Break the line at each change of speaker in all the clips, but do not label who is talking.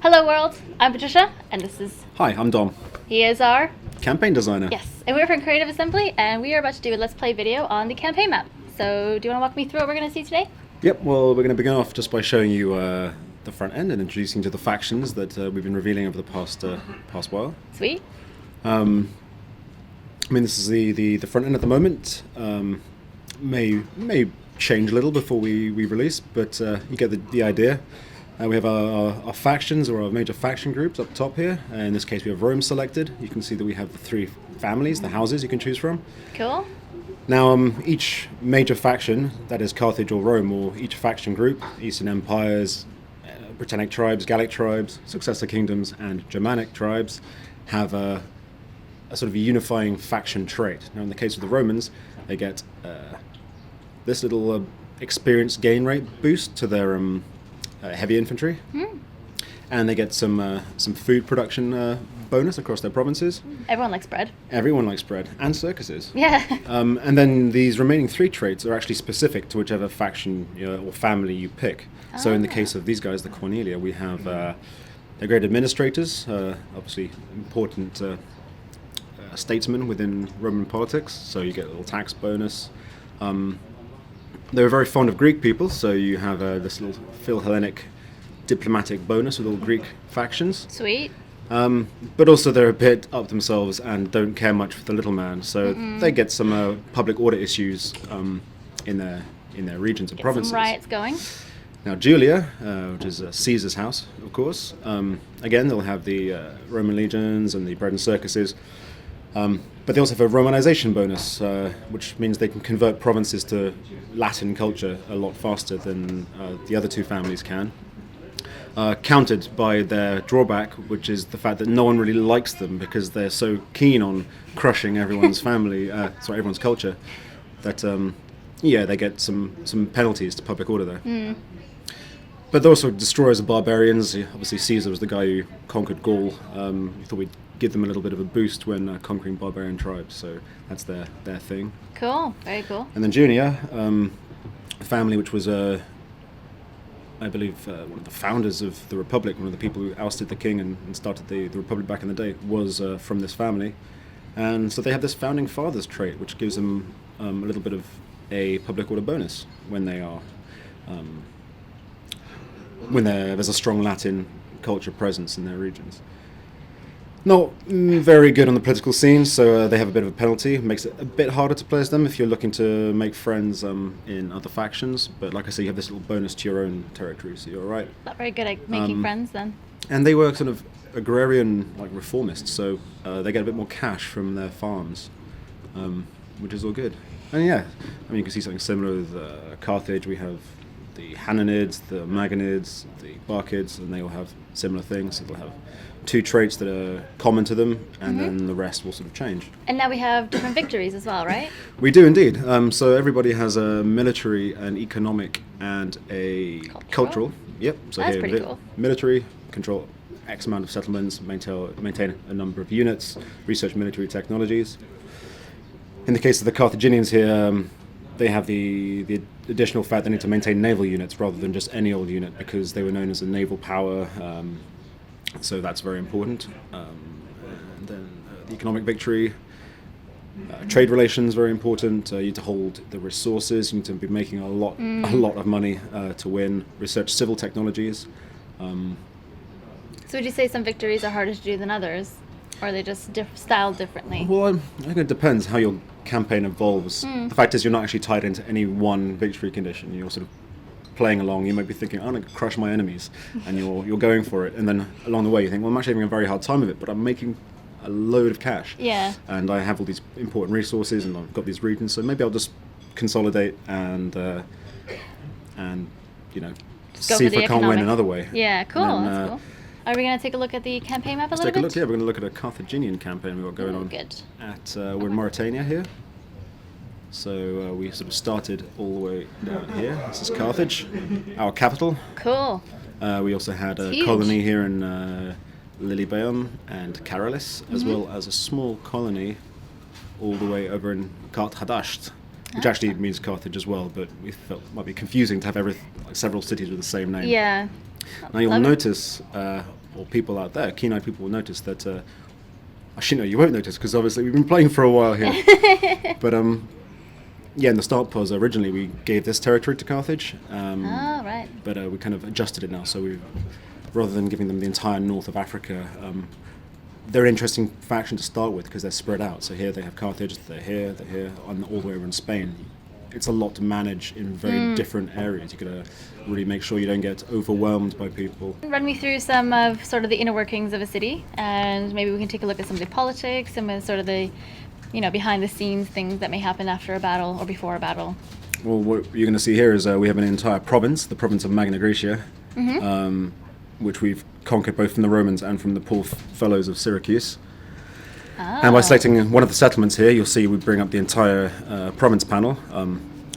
Hello world, I'm Patricia, and this is...
Hi, I'm Dom,
He is our...
campaign designer.
Yes, and we're from Creative Assembly, and we are about to do a Let's Play video on the campaign map. So, do you want to walk me through what we're going to see today?
Yep, well, we're going to begin off just by showing you the front end and introducing you to the factions that we've been revealing over the past while.
Sweet.
I mean, this is the front end at the moment. May change a little before we release, but you get the idea. We have our factions, or our major faction groups up top here. In this case, we have Rome selected. You can see that we have the three families, the houses you can choose from.
Cool.
Now, each major faction, that is Carthage or Rome, or each faction group, Eastern Empires, Britannic tribes, Gallic tribes, successor kingdoms, and Germanic tribes, have a sort of a unifying faction trait. Now, in the case of the Romans, they get this little experience gain rate boost to their heavy infantry, and they get some food production bonus across their provinces.
Everyone likes bread.
Everyone likes bread, and circuses.
Yeah.
And then these remaining three traits are actually specific to whichever faction or family you pick. So in the case of these guys, the Cornelia, we have they're great administrators, obviously important statesmen within Roman politics, so you get a little tax bonus. They were very fond of Greek people, so you have this little Phil-Hellenic diplomatic bonus with all Greek factions.
Sweet.
But also they're a bit up themselves and don't care much for the little man, so they get some public order issues in their regions and provinces.
Some riots going.
Now Julia, which is Caesar's house, of course, again they'll have the Roman legions and the bread and circuses, but they also have a Romanization bonus, which means they can convert provinces to Latin culture a lot faster than the other two families can. Countered by their drawback, which is the fact that no one really likes them because they're so keen on crushing everyone's everyone's culture, that they get some penalties to public order there. But they're also destroyers of barbarians. Obviously, Caesar was the guy who conquered Gaul. We thought we'd give them a little bit of a boost when conquering barbarian tribes, so that's their thing.
Cool, very cool.
And then Junia, a family which was I believe one of the founders of the Republic, one of the people who ousted the king and started the Republic back in the day, was from this family. And so they have this founding fathers trait, which gives them a little bit of a public order bonus when they are there's a strong Latin culture presence in their regions. Not very good on the political scene, so they have a bit of a penalty. It makes it a bit harder to play as them if you're looking to make friends in other factions. But like I say, you have this little bonus to your own territory, so you're all right.
Not very good at making friends then.
And they were sort of agrarian, like reformists, so they get a bit more cash from their farms, which is all good. And yeah, I mean, you can see something similar with Carthage. We have the Hananids, the Magonids, the Barkids, and they all have similar things. So they'll have two traits that are common to them, and then the rest will sort of change.
And now we have different victories as well, right?
We do indeed. So everybody has a military, an economic, and a cultural. Yep. So
That's
here,
pretty cool.
Military, control X amount of settlements, maintain a number of units, research military technologies. In the case of the Carthaginians here, they have the additional fact they need to maintain naval units rather than just any old unit, because they were known as a naval power. So that's very important. And then the economic victory, trade relations, very important. You need to hold the resources. You need to be making a lot of money to win. Research civil technologies.
So would you say some victories are harder to do than others? Or are they just styled differently?
Well, I think it depends how your campaign evolves. The fact is, you're not actually tied into any one victory condition. You're sort of playing along. You might be thinking, I'm going to crush my enemies, and you're going for it. And then along the way, you think, well, I'm actually having a very hard time of it, but I'm making a load of cash.
Yeah.
And I have all these important resources, and I've got these regions, so maybe I'll just consolidate and see if I can't win another way.
Yeah, cool.
Then,
that's cool. Are we going to take a look at the campaign map a
Let's
little
take a
bit?
look. Yeah, we're going to look at a Carthaginian campaign we've got going on.
Good.
We're in Mauritania here. So we sort of started all the way down here. This is Carthage, our capital.
Cool.
We also had a
Huge.
colony here in Lilybaeum and Caralis, as well as a small colony all the way over in Kart Hadasht, which actually means Carthage as well, but we felt it might be confusing to have several cities with the same name.
Yeah.
Now you'll
Love it.
notice or people out there, keen-eyed people will notice that. Actually, no, you won't notice because obviously we've been playing for a while here. But yeah, in the start pause, originally we gave this territory to Carthage.
Right.
But we kind of adjusted it now, so we, rather than giving them the entire north of Africa, they're an interesting faction to start with because they're spread out. So here they have Carthage, they're here, and all the way over in Spain. It's a lot to manage in very different areas. You gotta really make sure you don't get overwhelmed by people.
Run me through some of sort of the inner workings of a city, and maybe we can take a look at some of the politics, some of sort of the, behind the scenes things that may happen after a battle or before a battle.
Well, what you're going to see here is we have an entire province, the province of Magna Graecia, which we've conquered both from the Romans and from the poor fellows of Syracuse. And by selecting one of the settlements here, you'll see we bring up the entire province panel.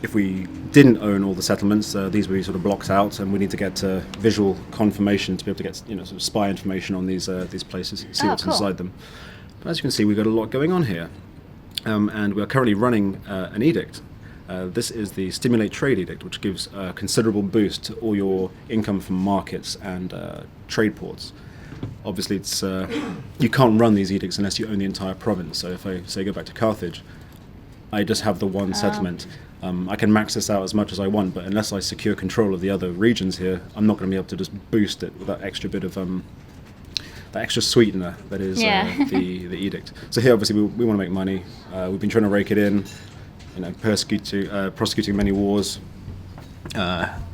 If we didn't own all the settlements, these would be sort of blocked out, and we need to get visual confirmation to be able to get sort of spy information on these places, see what's inside them. But as you can see, we've got a lot going on here, and we are currently running an edict. This is the Stimulate Trade Edict, which gives a considerable boost to all your income from markets and trade ports. Obviously, it's you can't run these edicts unless you own the entire province. So if I say go back to Carthage, I just have the one settlement. I can max this out as much as I want, but unless I secure control of the other regions here, I'm not going to be able to just boost it with that extra bit of that extra sweetener that is the edict. So here, obviously, we want to make money. We've been trying to rake it in, prosecuting many wars.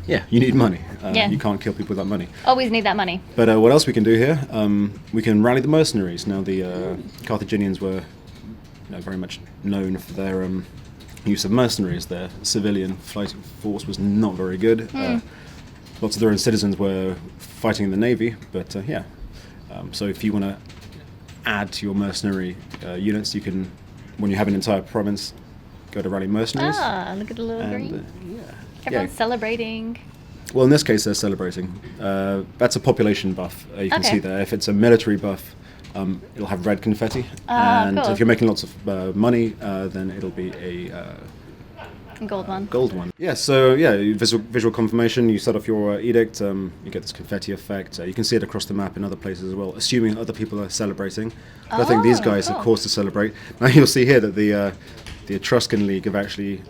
You need money. You can't kill people without money.
Always need that money.
But what else we can do here? We can rally the mercenaries. Now, the Carthaginians were very much known for their use of mercenaries. Their civilian fighting force was not very good. Lots of their own citizens were fighting in the navy, but so if you want to add to your mercenary units, you can, when you have an entire province, go to rally mercenaries.
Look at the little green. Everyone's celebrating.
Well, in this case, they're celebrating. That's a population buff. You can see there. If it's a military buff, it'll have red confetti. And
cool.
if you're making lots of money, then it'll be a
gold one.
Gold one. Yeah, so visual confirmation. You set off your edict, you get this confetti effect. You can see it across the map in other places as well, assuming other people are celebrating. But I think these guys are cause to celebrate. Now you'll see here that the Etruscan League have actually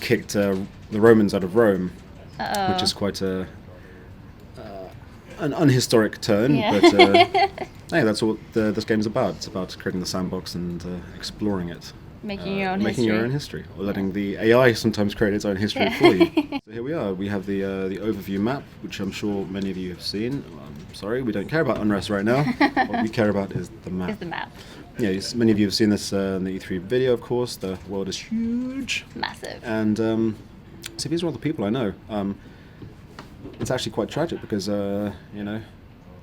kicked the Romans out of Rome, which is quite an unhistoric turn.
Yeah.
But hey, that's what this game is about. It's about creating the sandbox and exploring it.
Making your own
history, or letting the AI sometimes create its own history for you. So here we are. We have the overview map, which I'm sure many of you have seen. Sorry, we don't care about unrest right now. What we care about is the map. Yeah, many of you have seen this in the E3 video, of course. The world is huge.
Massive.
And so these are all the people I know. It's actually quite tragic because, you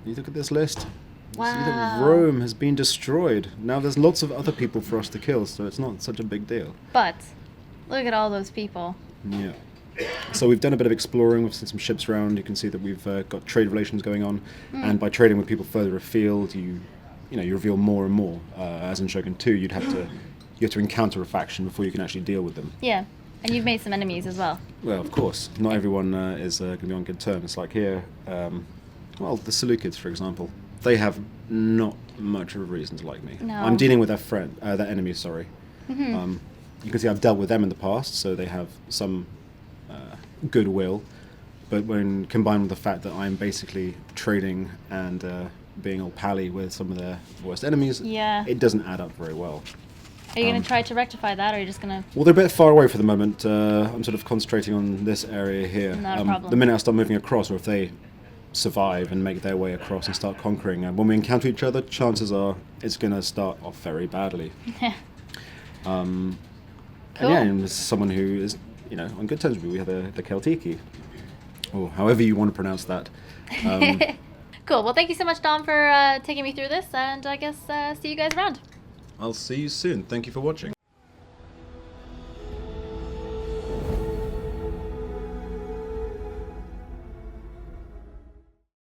look at this list.
Wow.
See that Rome has been destroyed. Now there's lots of other people for us to kill, so it's not such a big deal.
But look at all those people.
Yeah. So we've done a bit of exploring. We've seen some ships around. You can see that we've got trade relations going on, and by trading with people further afield, you reveal more and more. As in Shogun 2, you have to encounter a faction before you can actually deal with them.
Yeah, and you've made some enemies as well.
Well, of course, not everyone is going to be on good terms. Like here, the Seleucids, for example. They have not much of a reason to like me.
No.
I'm dealing with their enemy, sorry. You can see I've dealt with them in the past, so they have some goodwill. But when combined with the fact that I'm basically trading and being all pally with some of their worst enemies, it doesn't add up very well.
Are you going to try to rectify that, or are you just going to...
Well, they're a bit far away for the moment. I'm sort of concentrating on this area here.
Not a problem.
The minute I start moving across, or if they survive and make their way across and start conquering, and when we encounter each other, chances are it's going to start off very badly.
Cool.
And and this is someone who is on good terms with me. We have the Celtiki, or however you want to pronounce that.
Cool. Well, thank you so much, Dom, for taking me through this, and I guess see you guys around.
I'll see you soon. Thank you for watching.